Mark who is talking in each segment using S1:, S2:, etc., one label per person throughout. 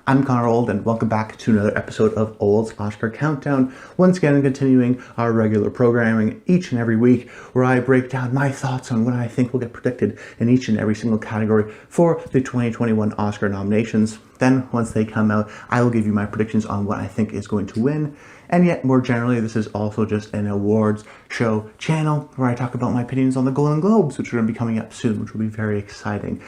S1: I'm Connor Old, and welcome back to another episode of Old's Oscar Countdown. Once again, continuing our regular programming each and every week, where I break down my thoughts on what I think will get predicted in each and every single category for the 2021 Oscar nominations. Then, once they come out, I will give you my predictions on what I think is going to win. And yet, more generally, this is also just an awards show channel where I talk about my opinions on the Golden Globes, which are going to be coming up soon, which will be very exciting.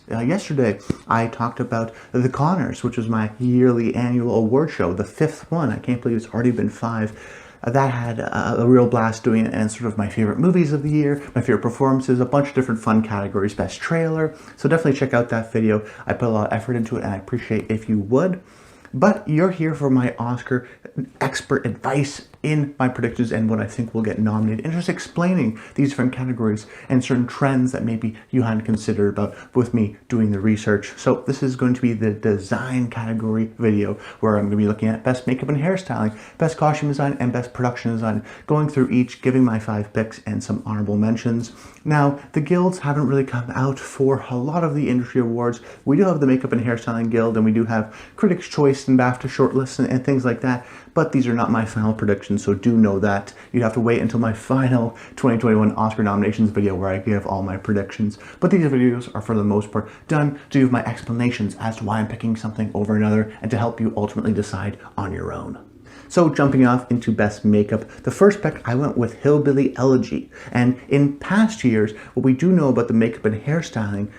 S1: Yesterday, I talked about The Connors, which was my yearly annual award show, the fifth one. I can't believe it's already been five. That had a real blast doing it, and sort of my favorite movies of the year, my favorite performances, a bunch of different fun categories, best trailer. So definitely check out that video. I put a lot of effort into it, and I appreciate if you would. But you're here for my Oscar expert advice in my predictions and what I think will get nominated, and just explaining these different categories and certain trends that maybe you hadn't considered about with me doing the research. So this is going to be the design category video, where I'm going to be looking at best makeup and hairstyling, best costume design, and best production design, going through each, giving my 5 picks and some honorable mentions. Now, the guilds haven't really come out for a lot of the industry awards. We do have the Makeup and Hairstyling Guild, and we do have Critics' Choice and BAFTA shortlists and things like that, but these are not my final predictions, so do know that. You'd have to wait until my final 2021 Oscar nominations video where I give all my predictions. But these videos are for the most part done to give my explanations as to why I'm picking something over another, and to help you ultimately decide on your own. So jumping off into best makeup, the first pick I went with HiIlbilly Elegy. And in past years, what we do know about the makeup and hairstyling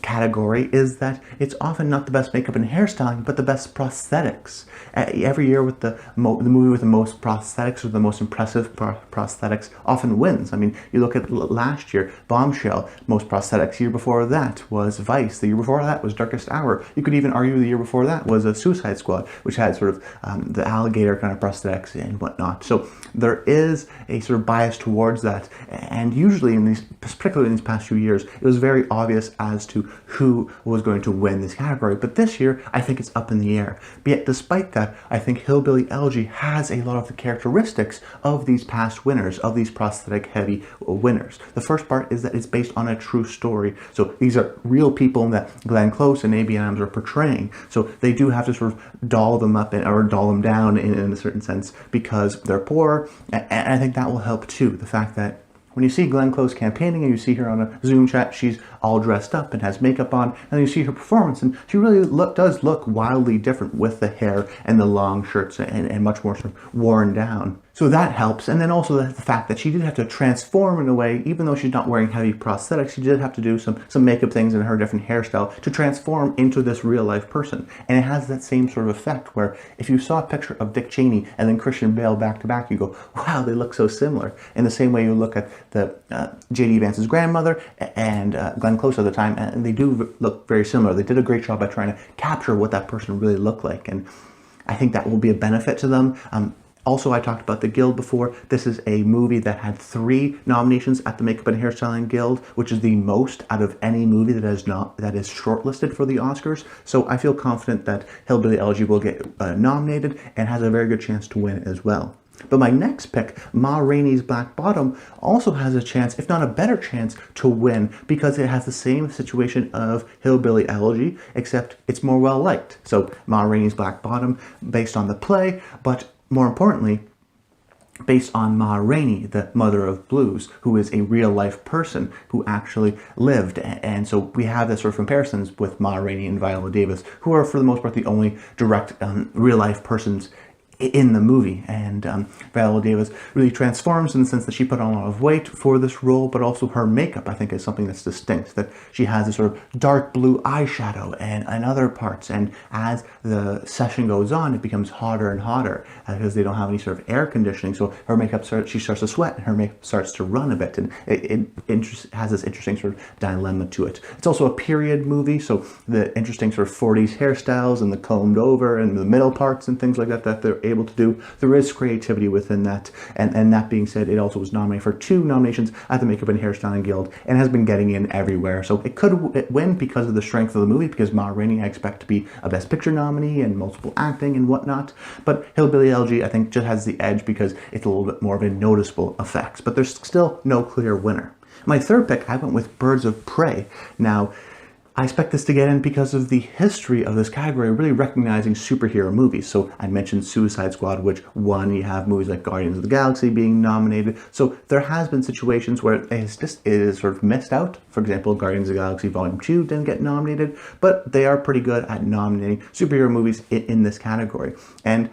S1: category is that it's often not the best makeup and hairstyling, but the best prosthetics. Every year, with the movie with the most prosthetics or the most impressive prosthetics often wins. I mean, you look at last year, Bombshell, most prosthetics. The year before that was Vice. The year before that was Darkest Hour. You could even argue the year before that was a Suicide Squad, which had sort of the alligator kind of prosthetics and whatnot. So there is a sort of bias towards that, and usually particularly in these past few years, it was very obvious as to who was going to win this category. But this year, I think it's up in the air. But yet, despite that, I think HiIlbilly Elegy has a lot of the characteristics of these past winners, of these prosthetic-heavy winners. The first part is that it's based on a true story. So these are real people that Glenn Close and A.B. Adams are portraying. So they do have to sort of doll them up or doll them down in a certain sense, because they're poor. And I think that will help too. The fact that when you see Glenn Close campaigning and you see her on a Zoom chat, she's all dressed up and has makeup on, and you see her performance, and she really does look wildly different with the hair and the long shirts and much more sort of worn down. So that helps. And then also the fact that she did have to transform in a way, even though she's not wearing heavy prosthetics, she did have to do some makeup things in her different hairstyle to transform into this real life person. And it has that same sort of effect where if you saw a picture of Dick Cheney and then Christian Bale back to back, you go, wow, they look so similar. In the same way you look at the J.D. Vance's grandmother and Glenn Close at the time, and they do look very similar. They did a great job by trying to capture what that person really looked like, and I think that will be a benefit to them. Also, I talked about the Guild before. This is a movie that had 3 nominations at the Makeup and Hairstyling Guild, which is the most out of any movie that is shortlisted for the Oscars. So I feel confident that HiIlbilly Elegy will get nominated and has a very good chance to win as well. But my next pick, Ma Rainey's Black Bottom, also has a chance, if not a better chance, to win, because it has the same situation of HiIlbilly Elegy, except it's more well-liked. So Ma Rainey's Black Bottom, based on the play, but more importantly, based on Ma Rainey, the mother of blues, who is a real-life person who actually lived. And so we have this sort of comparisons with Ma Rainey and Viola Davis, who are, for the most part, the only direct real-life persons in the movie. And Viola Davis really transforms in the sense that she put on a lot of weight for this role, but also her makeup, I think, is something that's distinct, that she has this sort of dark blue eyeshadow and other parts, and as the session goes on, it becomes hotter and hotter because they don't have any sort of air conditioning, so her makeup she starts to sweat and her makeup starts to run a bit, and it has this interesting sort of dilemma to it. It's also a period movie, so the interesting sort of 40s hairstyles and the combed over and the middle parts and things like that they're able to do. There is creativity within that, and that being said, it also was nominated for 2 nominations at the Makeup and Hairstyling Guild and has been getting in everywhere. So it could win because of the strength of the movie, because Ma Rainey I expect to be a Best Picture nominee and multiple acting and whatnot. But HiIlbilly Elegy I think just has the edge because it's a little bit more of a noticeable effect. But there's still no clear winner. My third pick, I went with Birds of Prey. Now, I expect this to get in because of the history of this category, really recognizing superhero movies. So I mentioned Suicide Squad, which won. You have movies like Guardians of the Galaxy being nominated. So there has been situations where it is sort of missed out. For example, Guardians of the Galaxy Volume 2 didn't get nominated, but they are pretty good at nominating superhero movies in this category. And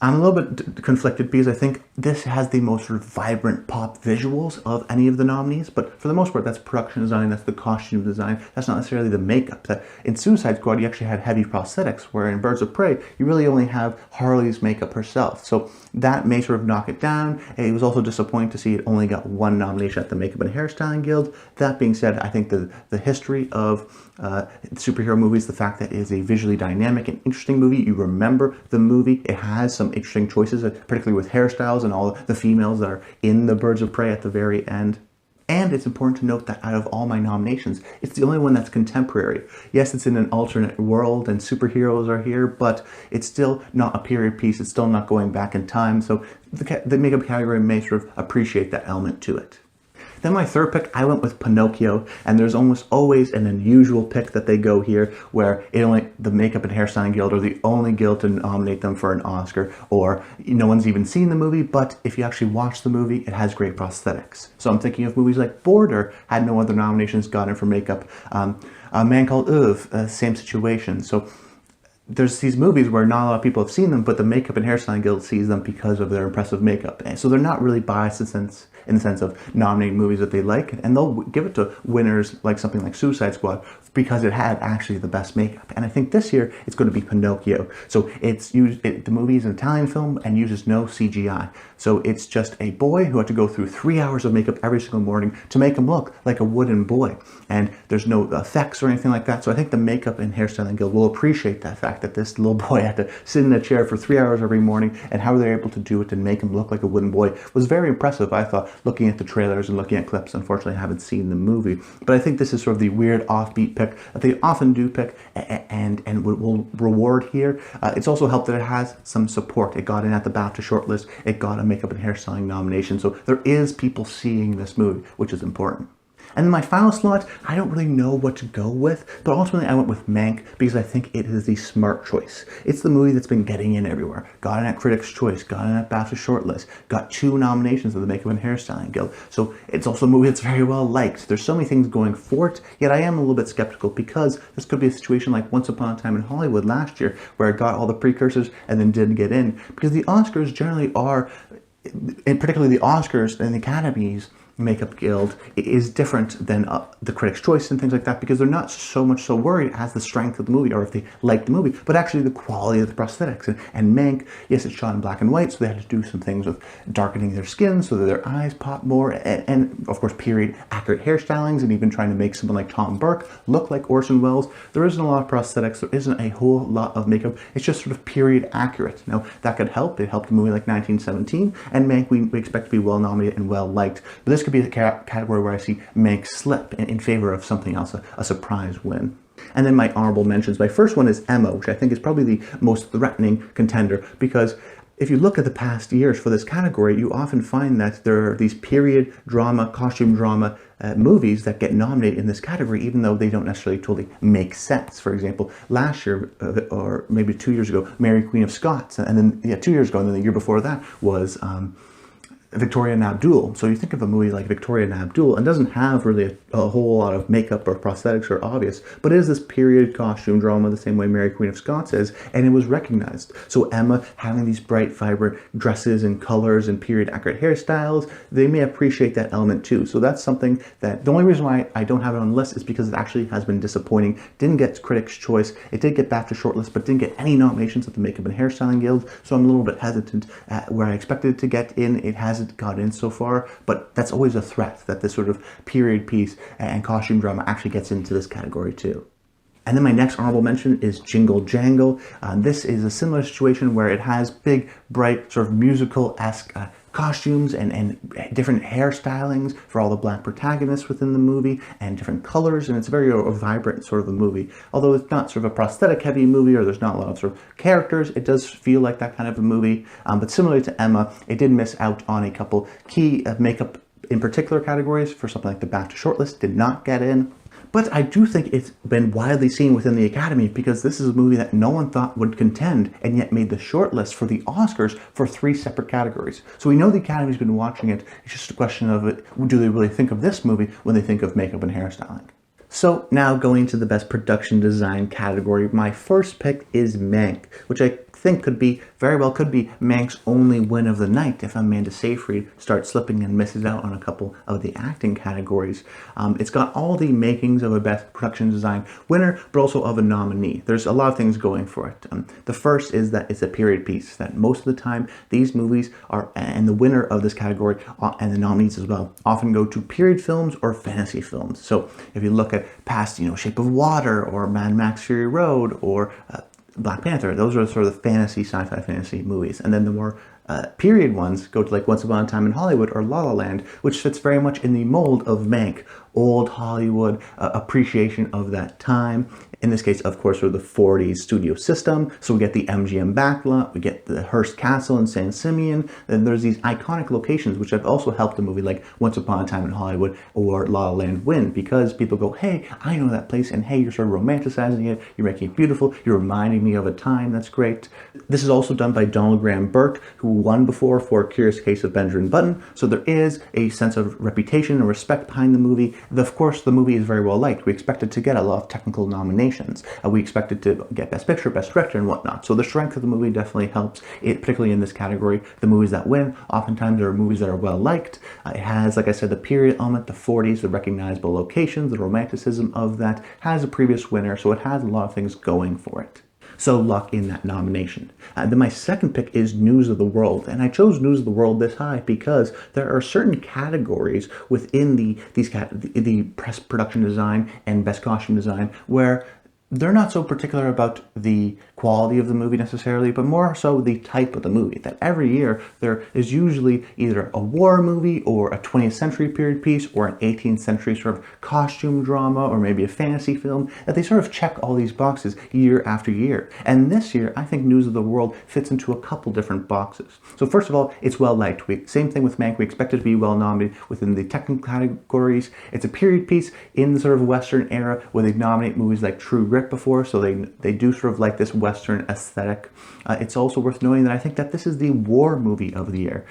S1: I'm a little bit conflicted because I think this has the most sort of vibrant pop visuals of any of the nominees, but for the most part, that's production design, that's the costume design, that's not necessarily the makeup. In Suicide Squad, you actually had heavy prosthetics, where in Birds of Prey, you really only have Harley's makeup herself. So that may sort of knock it down. It was also disappointing to see it only got one nomination at the Makeup and Hairstyling Guild. That being said, I think the history of superhero movies, the fact that it is a visually dynamic and interesting movie, you remember the movie, it has some interesting choices, particularly with hairstyles and all the females that are in the Birds of Prey at the very end. And it's important to note that out of all my nominations, it's the only one that's contemporary. Yes, it's in an alternate world and superheroes are here, but it's still not a period piece. It's still not going back in time. So the makeup category may sort of appreciate that element to it. Then my third pick, I went with Pinocchio, and there's almost always an unusual pick that they go here where the Makeup and Hairstyling Guild are the only guild to nominate them for an Oscar, or no one's even seen the movie, but if you actually watch the movie, it has great prosthetics. So I'm thinking of movies like Border, had no other nominations gotten for makeup. A Man Called Ove, same situation. So there's these movies where not a lot of people have seen them, but the Makeup and Hairstyling Guild sees them because of their impressive makeup. And so they're not really biased in the sense of nominating movies that they like, and they'll give it to winners like something like Suicide Squad because it had actually the best makeup. And I think this year it's going to be Pinocchio. So the movie is an Italian film and uses no CGI. So it's just a boy who had to go through 3 hours of makeup every single morning to make him look like a wooden boy. And there's no effects or anything like that. So I think the Makeup and Hairstyling Guild will appreciate that fact that this little boy had to sit in a chair for 3 hours every morning, and how they're able to do it and make him look like a wooden boy was very impressive, I thought, looking at the trailers and looking at clips. Unfortunately, I haven't seen the movie. But I think this is sort of the weird offbeat pick that they often do pick and will reward here. It's also helped that it has some support. It got in at the BAFTA shortlist. It got a Makeup and Hairstyling nomination. So there is people seeing this movie, which is important. And then my final slot, I don't really know what to go with, but ultimately I went with Mank because I think it is the smart choice. It's the movie that's been getting in everywhere. Got in at Critics' Choice, got in at BAFTA shortlist, got 2 nominations of the Makeup and Hairstyling Guild. So it's also a movie that's very well liked. There's so many things going for it, yet I am a little bit skeptical because this could be a situation like Once Upon a Time in Hollywood last year, where it got all the precursors and then didn't get in. Because the Oscars generally are, and particularly the Oscars and the Academies Makeup Guild, is different than the Critics' Choice and things like that, because they're not so worried as the strength of the movie or if they like the movie, but actually the quality of the prosthetics. And Mank, yes, it's shot in black and white, so they had to do some things with darkening their skin so that their eyes pop more, and of course period accurate hairstylings, and even trying to make someone like Tom Burke look like Orson Welles. There isn't a lot of prosthetics, there isn't a whole lot of makeup, it's just sort of period accurate. Now that could help. It helped a movie like 1917, and Mank we expect to be well nominated and well liked, but this could be the category where I see Mank slip in favor of something else, a surprise win. And then my honorable mentions. My first one is Emma, which I think is probably the most threatening contender, because if you look at the past years for this category, you often find that there are these period drama, costume drama movies that get nominated in this category, even though they don't necessarily totally make sense. For example, last year, or maybe 2 years ago, Mary Queen of Scots, and then 2 years ago, and then the year before that was Victoria and Abdul. So you think of a movie like Victoria and Abdul, and doesn't have really a whole lot of makeup or prosthetics or obvious, but it is this period costume drama the same way Mary Queen of Scots is, and it was recognized. So Emma having these bright, vibrant dresses and colors and period accurate hairstyles, they may appreciate that element too. So that's something that, the only reason why I don't have it on the list is because it actually has been disappointing. Didn't get Critics' Choice, it did get BAFTA shortlist, but didn't get any nominations at the Makeup and Hairstyling Guild, so I'm a little bit hesitant where I expected it to get in. It hasn't got in so far, but that's always a threat that this sort of period piece and costume drama actually gets into this category too. And then my next honorable mention is Jingle Jangle. This is a similar situation where it has big, bright, sort of musical-esque costumes and different hairstylings for all the black protagonists within the movie, and different colors, and it's very vibrant sort of a movie. Although it's not sort of a prosthetic heavy movie, or there's not a lot of sort of characters, it does feel like that kind of a movie. But similarly to Emma, it did miss out on a couple key makeup in particular categories for something like the BAFTA shortlist, did not get in. But I do think it's been widely seen within the Academy because this is a movie that no one thought would contend and yet made the shortlist for the Oscars for 3 separate categories. So we know the Academy's been watching it. It's just a question of do they really think of this movie when they think of makeup and hairstyling? So now going to the best production design category, my first pick is Mank, which I think very well could be Mank's only win of the night if Amanda Seyfried starts slipping and misses out on a couple of the acting categories. It's got all the makings of a best production design winner, but also of a nominee. There's a lot of things going for it. The first is that it's a period piece, that most of the time these movies are, and the winner of this category and the nominees as well, often go to period films or fantasy films. So if you look at past, Shape of Water or Mad Max Fury Road or Black Panther, those are sort of the fantasy, sci-fi fantasy movies. And then the more period ones go to like Once Upon a Time in Hollywood or La La Land, which fits very much in the mold of Mank, old Hollywood appreciation of that time. In this case, of course, we're the 40s studio system. So we get the MGM backlot, we get the Hearst Castle in San Simeon, and there's these iconic locations which have also helped a movie like Once Upon a Time in Hollywood or La La Land win, because people go, hey, I know that place, and hey, you're sort of romanticizing it, you're making it beautiful, you're reminding me of a time, that's great. This is also done by Donald Graham Burke, who won before for Curious Case of Benjamin Button, so there is a sense of reputation and respect behind the movie. Of course, the movie is very well liked. We expect it to get a lot of technical nominations. We expect it to get Best Picture, Best Director, and whatnot. So the strength of the movie definitely helps, particularly in this category. The movies that win, oftentimes are movies that are well liked. It has, like I said, the period element, the 40s, the recognizable locations, the romanticism of that, has a previous winner, so it has a lot of things going for it. So lock in that nomination. Then my second pick is News of the World. And I chose News of the World this high because there are certain categories within the press production design and best costume design where they're not so particular about the quality of the movie necessarily, but more so the type of the movie. That every year there is usually either a war movie or a 20th century period piece or an 18th century sort of costume drama or maybe a fantasy film, that they sort of check all these boxes year after year. And this year, I think News of the World fits into a couple different boxes. So first of all, it's well liked. Same thing with Mank. We expect it to be well nominated within the technical categories. It's a period piece in the sort of Western era where they nominate movies like True Grit before, so they do sort of like this Western aesthetic. It's also worth noting that I think that this is the war movie of the year.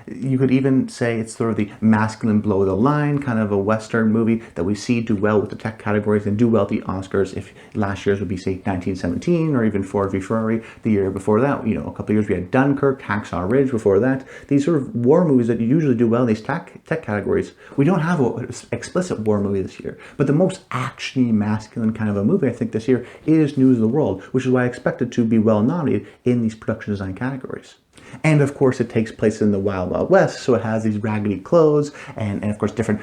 S1: You could even say it's sort of the masculine below the line, kind of a Western movie that we see do well with the tech categories and do well at the Oscars. If last year's would be, say, 1917 or even Ford v Ferrari, the year before that, a couple of years we had Dunkirk, Hacksaw Ridge before that. These sort of war movies that usually do well in these tech categories. We don't have an explicit war movie this year, but the most actiony, masculine kind of a movie I think this year is News of the World, which is why I expect it to be well nominated in these production design categories. And of course it takes place in the Wild Wild West, so it has these raggedy clothes and of course different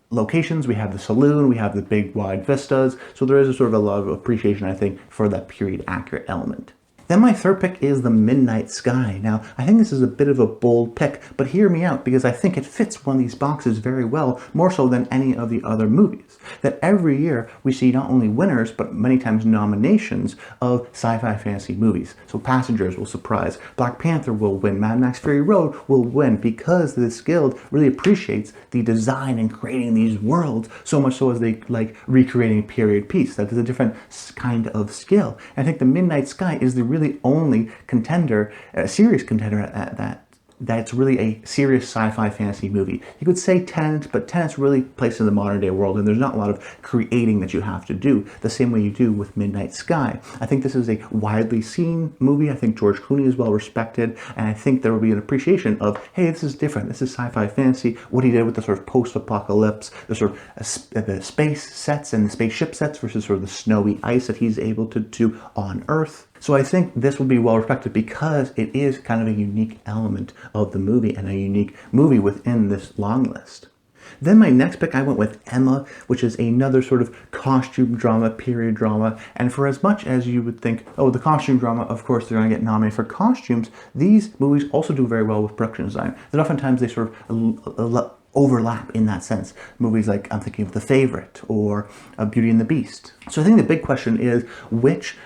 S1: locations. We have the saloon, we have the big wide vistas, so there is a sort of a lot of appreciation, I think, for that period accurate element. Then my third pick is The Midnight Sky. Now, I think this is a bit of a bold pick, but hear me out because I think it fits one of these boxes very well, more so than any of the other movies. That every year we see not only winners, but many times nominations of sci-fi fantasy movies. So Passengers will surprise, Black Panther will win, Mad Max Fury Road will win, because this guild really appreciates the design and creating these worlds, so much so as they like recreating a period piece. That is a different kind of skill. And I think The Midnight Sky is the really only contender, a serious contender at that. That's really a serious sci-fi fantasy movie. You could say Tenet, but Tenet's really placed in the modern day world, and there's not a lot of creating that you have to do the same way you do with Midnight Sky. I think this is a widely seen movie. I think George Clooney is well respected, and I think there will be an appreciation of, hey, this is different. This is sci-fi fantasy. What he did with the sort of post-apocalypse, the sort of the space sets and the spaceship sets versus sort of the snowy ice that he's able to do on Earth. So I think this will be well respected because it is kind of a unique element of the movie and a unique movie within this long list. Then my next pick, I went with Emma, which is another sort of costume drama, period drama. And for as much as you would think, oh, the costume drama, of course, they're going to get nominated for costumes, these movies also do very well with production design. That oftentimes they sort of overlap in that sense. Movies like, I'm thinking of The Favorite or Beauty and the Beast. So I think the big question is, which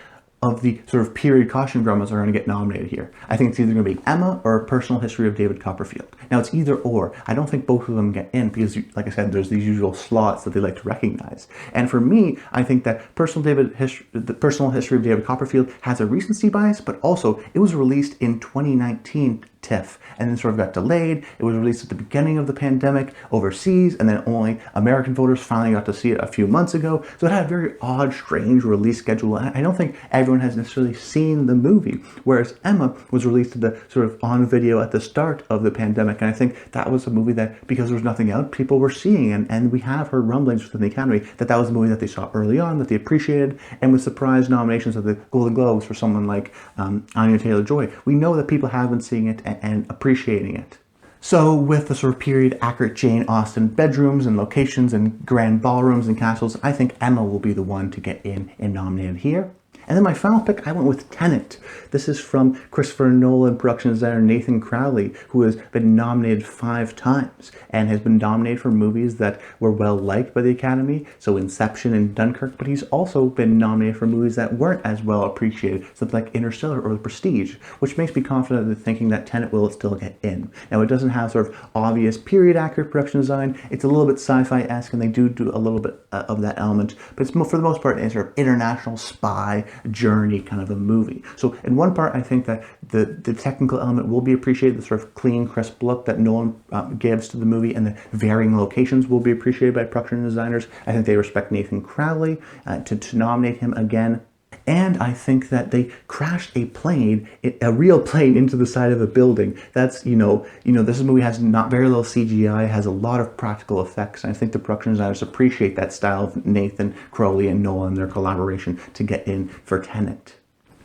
S1: of the sort of period costume dramas are going to get nominated here. I think it's either going to be Emma or A Personal History of David Copperfield. Now, it's either or. I don't think both of them get in because, like I said, there's these usual slots that they like to recognize. And for me, I think that The Personal History of David Copperfield has a recency bias, but also it was released in 2019 TIFF and then sort of got delayed. It was released at the beginning of the pandemic overseas, and then only American voters finally got to see it a few months ago. So it had a very odd, strange release schedule. And I don't think everyone has necessarily seen the movie, whereas Emma was released at the sort of on video at the start of the pandemic. And I think that was a movie that, because there was nothing out, people were seeing. And we have heard rumblings within the Academy that that was a movie that they saw early on, that they appreciated, and with surprise nominations of the Golden Globes for someone like Anya Taylor-Joy. We know that people have been seeing it and appreciating it. So with the sort of period accurate Jane Austen bedrooms and locations and grand ballrooms and castles, I think Emma will be the one to get in and nominated here. And then my final pick, I went with Tenet. This is from Christopher Nolan production designer Nathan Crowley, who has been nominated 5 times and has been nominated for movies that were well liked by the Academy, so Inception and Dunkirk, but he's also been nominated for movies that weren't as well appreciated, something like Interstellar or The Prestige, which makes me confident in thinking that Tenet will still get in. Now, it doesn't have sort of obvious period accurate production design. It's a little bit sci-fi-esque, and they do a little bit of that element, but it's for the most part it's sort of international spy journey kind of a movie. So in one part, I think that the technical element will be appreciated, the sort of clean, crisp look that Nolan gives to the movie, and the varying locations will be appreciated by production designers. I think they respect Nathan Crowley to nominate him again. And I think that they crashed a plane, a real plane, into the side of a building. That's, this movie has not very little CGI, has a lot of practical effects. And I think the production designers appreciate that style of Nathan Crowley and Nolan, their collaboration, to get in for Tenet.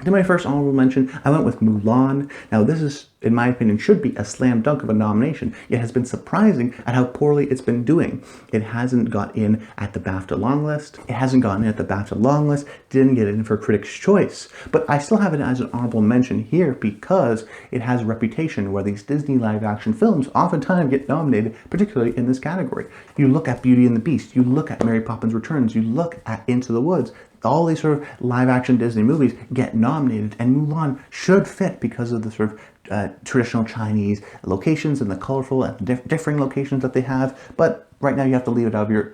S1: To my first honorable mention, I went with Mulan. Now, this is, in my opinion, should be a slam dunk of a nomination, yet has been surprising at how poorly it's been doing. It hasn't got in at the BAFTA long list. It hasn't gotten in at the BAFTA long list. Didn't get in for Critics' Choice. But I still have it as an honorable mention here because it has a reputation where these Disney live-action films oftentimes get nominated, particularly in this category. You look at Beauty and the Beast. You look at Mary Poppins Returns. You look at Into the Woods. All these sort of live-action Disney movies get nominated, and Mulan should fit because of the sort of traditional Chinese locations and the colorful and differing locations that they have. But right now you have to leave it out of your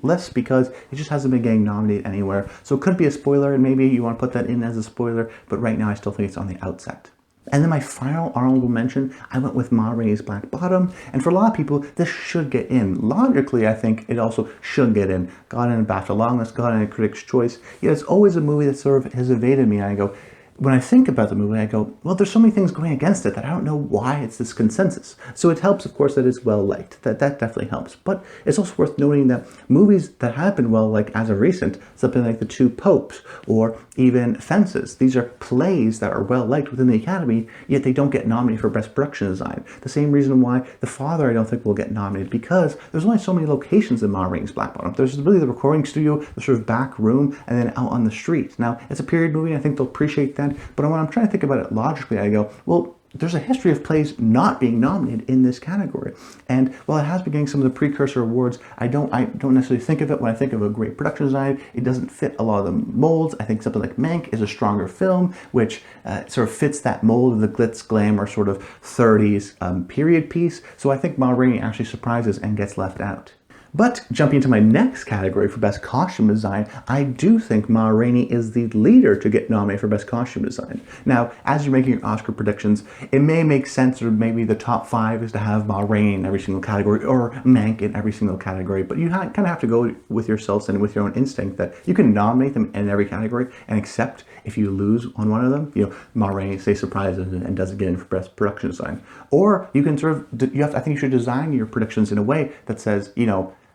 S1: list because it just hasn't been getting nominated anywhere. So it could be a spoiler, and maybe you want to put that in as a spoiler, but right now I still think it's on the outset. And then my final honorable mention, I went with Ma Rainey's Black Bottom. And for a lot of people, this should get in. Logically, I think it also should get in. Got in a BAFTA long list, got in a Critics' Choice. Yet it's always a movie that sort of has evaded me. And I go, when I think about the movie, I go, well, there's so many things going against it that I don't know why it's this consensus. So it helps, of course, that it's well liked. That definitely helps. But it's also worth noting that movies that have been well liked as of recent, something like The Two Popes or even Fences, these are plays that are well liked within the Academy, yet they don't get nominated for Best Production Design. The same reason why The Father, I don't think, will get nominated, because there's only so many locations in Ma Rainey's Black Bottom. There's really the recording studio, the sort of back room, and then out on the street. Now, it's a period movie, and I think they'll appreciate that. But when I'm trying to think about it logically, I go, well, there's a history of plays not being nominated in this category. And while it has been getting some of the precursor awards, I don't necessarily think of it when I think of a great production design. It doesn't fit a lot of the molds. I think something like Mank is a stronger film, which sort of fits that mold of the glitz, glamour, sort of 30s period piece. So I think Ma Rainey actually surprises and gets left out. But jumping into my next category for Best Costume Design, I do think Ma Rainey is the leader to get nominated for Best Costume Design. Now, as you're making your Oscar predictions, it may make sense, or maybe the top 5 is to have Ma Rainey in every single category, or Mank in every single category, but you kind of have to go with yourselves and with your own instinct that you can nominate them in every category and accept if you lose on one of them. Ma Rainey, say, surprises and doesn't get in for Best Production Design. Or you can sort of, I think you should design your predictions in a way that says,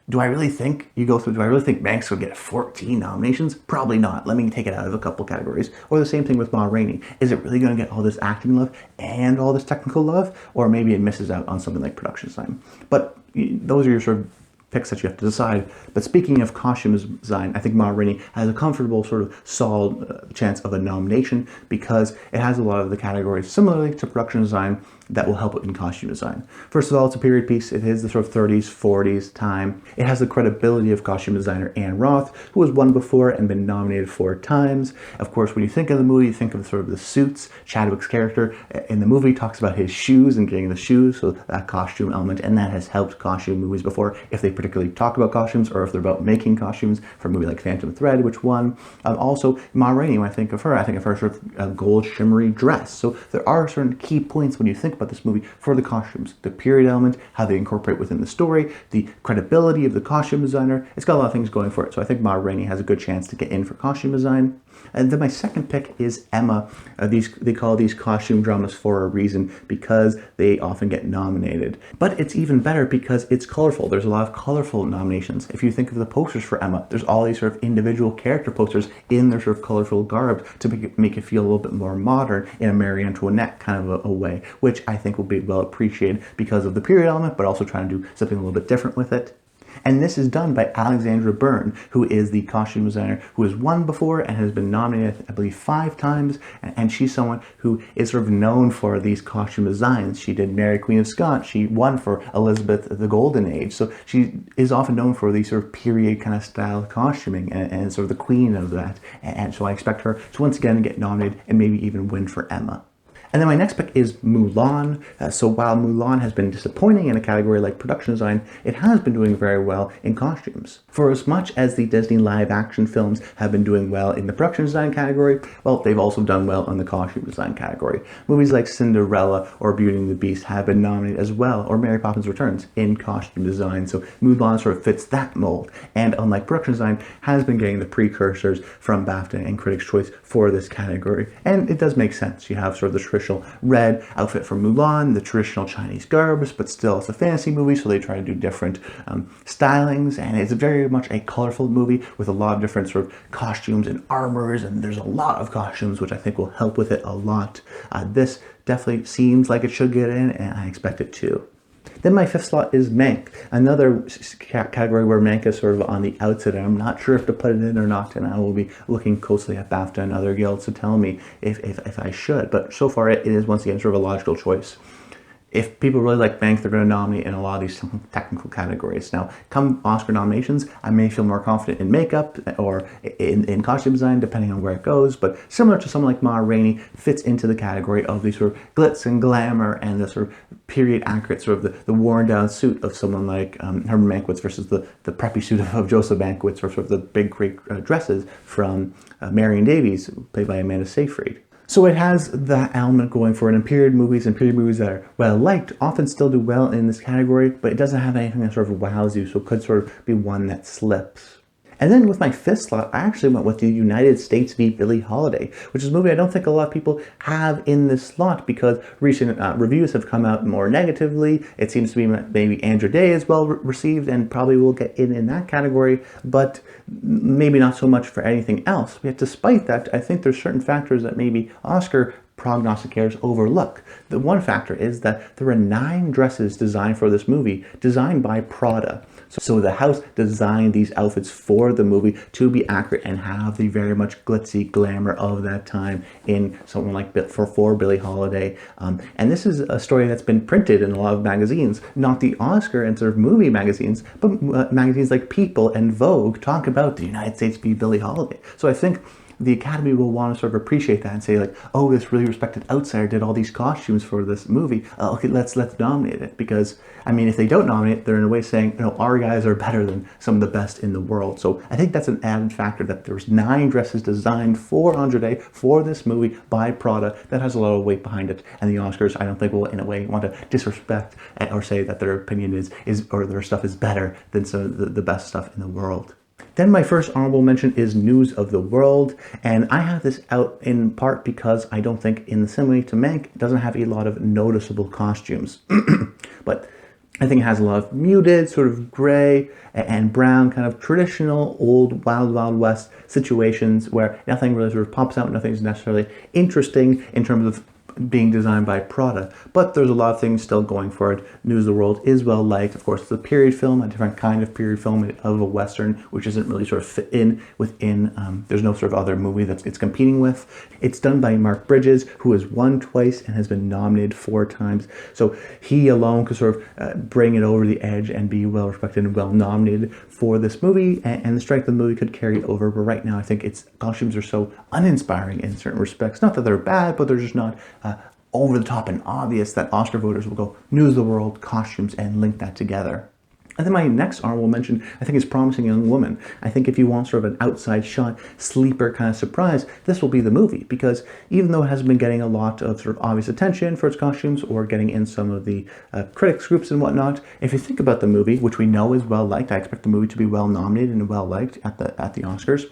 S1: do I really think Manx will get 14 nominations? Probably not. Let me take it out of a couple categories. Or the same thing with Ma Rainey. Is it really going to get all this acting love and all this technical love? Or maybe it misses out on something like production design. But those are your sort of picks that you have to decide. But speaking of costume design, I think Ma Rainey has a comfortable, sort of solid chance of a nomination because it has a lot of the categories similarly to production design. that will help in costume design. First of all, it's a period piece. It is the sort of 30s, 40s time. It has the credibility of costume designer Anne Roth, who has won before and been nominated 4 times. Of course, when you think of the movie, you think of sort of the suits. Chadwick's character in the movie talks about his shoes and getting the shoes, so that costume element, and that has helped costume movies before, if they particularly talk about costumes or if they're about making costumes, for a movie like Phantom Thread, which won. Also, Ma Rainey, when I think of her sort of gold shimmery dress. So there are certain key points when you think about this movie for the costumes. The period element, how they incorporate within the story, the credibility of the costume designer. It's got a lot of things going for it. So I think Ma Rainey has a good chance to get in for costume design. And then my second pick is Emma. They call these costume dramas for a reason, because they often get nominated. But it's even better because it's colorful. There's a lot of colorful nominations. If you think of the posters for Emma, there's all these sort of individual character posters in their sort of colorful garb to make it feel a little bit more modern in a Marie Antoinette kind of a way, which I think will be well appreciated because of the period element, but also trying to do something a little bit different with it. And this is done by Alexandra Byrne, who is the costume designer who has won before and has been nominated, I believe, 5 times. And she's someone who is sort of known for these costume designs. She did Mary Queen of Scots. She won for Elizabeth the Golden Age. So she is often known for these sort of period kind of style costuming and sort of the queen of that. And so I expect her to once again get nominated and maybe even win for Emma. And then my next pick is Mulan. So while Mulan has been disappointing in a category like production design, it has been doing very well in costumes. For as much as the Disney live action films have been doing well in the production design category, well, they've also done well in the costume design category. Movies like Cinderella or Beauty and the Beast have been nominated as well, or Mary Poppins Returns, in costume design. So Mulan sort of fits that mold, and unlike production design, has been getting the precursors from BAFTA and Critics' Choice for this category. And it does make sense. You have sort of the traditional red outfit from Mulan, the traditional Chinese garbs, but still it's a fantasy movie, so they try to do different stylings, and it's very much a colorful movie with a lot of different sort of costumes and armors, and there's a lot of costumes, which I think will help with it a lot. This definitely seems like it should get in, and I expect it to. Then my 5th slot is Mank, another category where Mank is sort of on the outside, and I'm not sure if to put it in or not, and I will be looking closely at BAFTA and other guilds to tell me if I should, but so far it is once again sort of a logical choice. If people really like Mank, they're going to nominate in a lot of these technical categories. Now, come Oscar nominations, I may feel more confident in makeup or in costume design, depending on where it goes. But similar to someone like Ma Rainey, fits into the category of the sort of glitz and glamour and the sort of period accurate, sort of the worn down suit of someone like Herman Mankiewicz versus the preppy suit of Joseph Mankiewicz, or sort of the big great dresses from Marion Davies, played by Amanda Seyfried. So it has that element going for it, and period movies that are well liked often still do well in this category, but it doesn't have anything that sort of wows you, so it could sort of be one that slips. And then with my 5th slot, I actually went with the United States v. Billie Holiday, which is a movie I don't think a lot of people have in this slot because recent reviews have come out more negatively. It seems to be maybe Andra Day is well received and probably will get in that category, but maybe not so much for anything else. Yet despite that, I think there's certain factors that maybe Oscar prognosticators overlook. The one factor is that there are 9 dresses designed for this movie, designed by Prada. So the house designed these outfits for the movie to be accurate and have the very much glitzy glamour of that time in someone like for Billie Holiday. And this is a story that's been printed in a lot of magazines, not the Oscar and sort of movie magazines, but magazines like People and Vogue talk about the United States v. Billie Holiday. So I think the Academy will want to sort of appreciate that and say like, oh, this really respected outsider did all these costumes for this movie. Okay, let's nominate it, because I mean, if they don't nominate it, they're in a way saying, you know, our guys are better than some of the best in the world. So I think that's an added factor, that there's 9 dresses designed for Andra Day for this movie by Prada that has a lot of weight behind it. And the Oscars, I don't think, will in a way want to disrespect or say that their opinion is or their stuff is better than some of the best stuff in the world. Then my first honorable mention is News of the World, and I have this out in part because I don't think, in the same way to Mank, it doesn't have a lot of noticeable costumes. But I think it has a lot of muted, sort of gray and brown, kind of traditional old Wild Wild West situations where nothing really sort of pops out, nothing's necessarily interesting in terms of being designed by Prada, but there's a lot of things still going for it. News of the World is well liked. Of course, it's a period film, a different kind of period film of a Western, which isn't really sort of fit in within, there's no sort of other movie that it's competing with. It's done by Mark Bridges, who has won twice and has been nominated 4 times. So he alone could sort of bring it over the edge and be well respected and well nominated for this movie, and the strength of the movie could carry it over. But right now, I think its costumes are so uninspiring in certain respects. Not that they're bad, but they're just not over the top and obvious that Oscar voters will go News of the World, costumes, and link that together. And then my next honorable mention, I think, is Promising Young Woman. I think if you want sort of an outside shot, sleeper kind of surprise, this will be the movie. Because even though it hasn't been getting a lot of sort of obvious attention for its costumes or getting in some of the critics groups and whatnot, if you think about the movie, which we know is well liked, I expect the movie to be well nominated and well liked at the Oscars.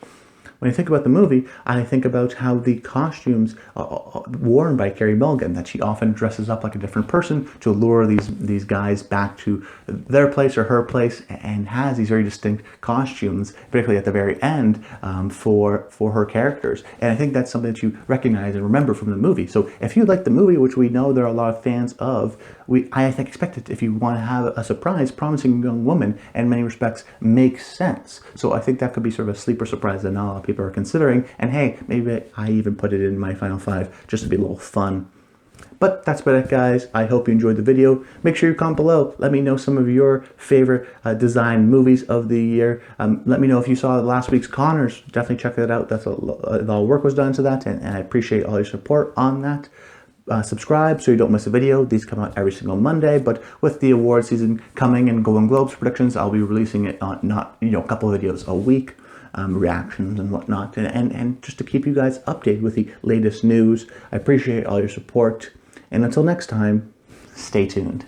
S1: When I think about the movie, I think about how the costumes worn by Carey Mulligan, that she often dresses up like a different person to lure these guys back to their place or her place, and has these very distinct costumes, particularly at the very end, for her characters. And I think that's something that you recognize and remember from the movie. So if you like the movie, which we know there are a lot of fans of, I think expect it, if you want to have a surprise, Promising Young Woman in many respects makes sense. So I think that could be sort of a sleeper surprise that not a lot of people are considering. And hey, maybe I even put it in my final 5 just to be a little fun. But that's about it, guys. I hope you enjoyed the video. Make sure you comment below. Let me know some of your favorite design movies of the year. Let me know if you saw last week's Connors. Definitely check that out. That's a lot of work was done to that, and I appreciate all your support on that. Subscribe so you don't miss a video. These come out every single Monday, but with the award season coming and Golden Globes predictions, I'll be releasing it on a couple of videos a week, reactions and whatnot, and just to keep you guys updated with the latest news. I appreciate all your support, and until next time, stay tuned.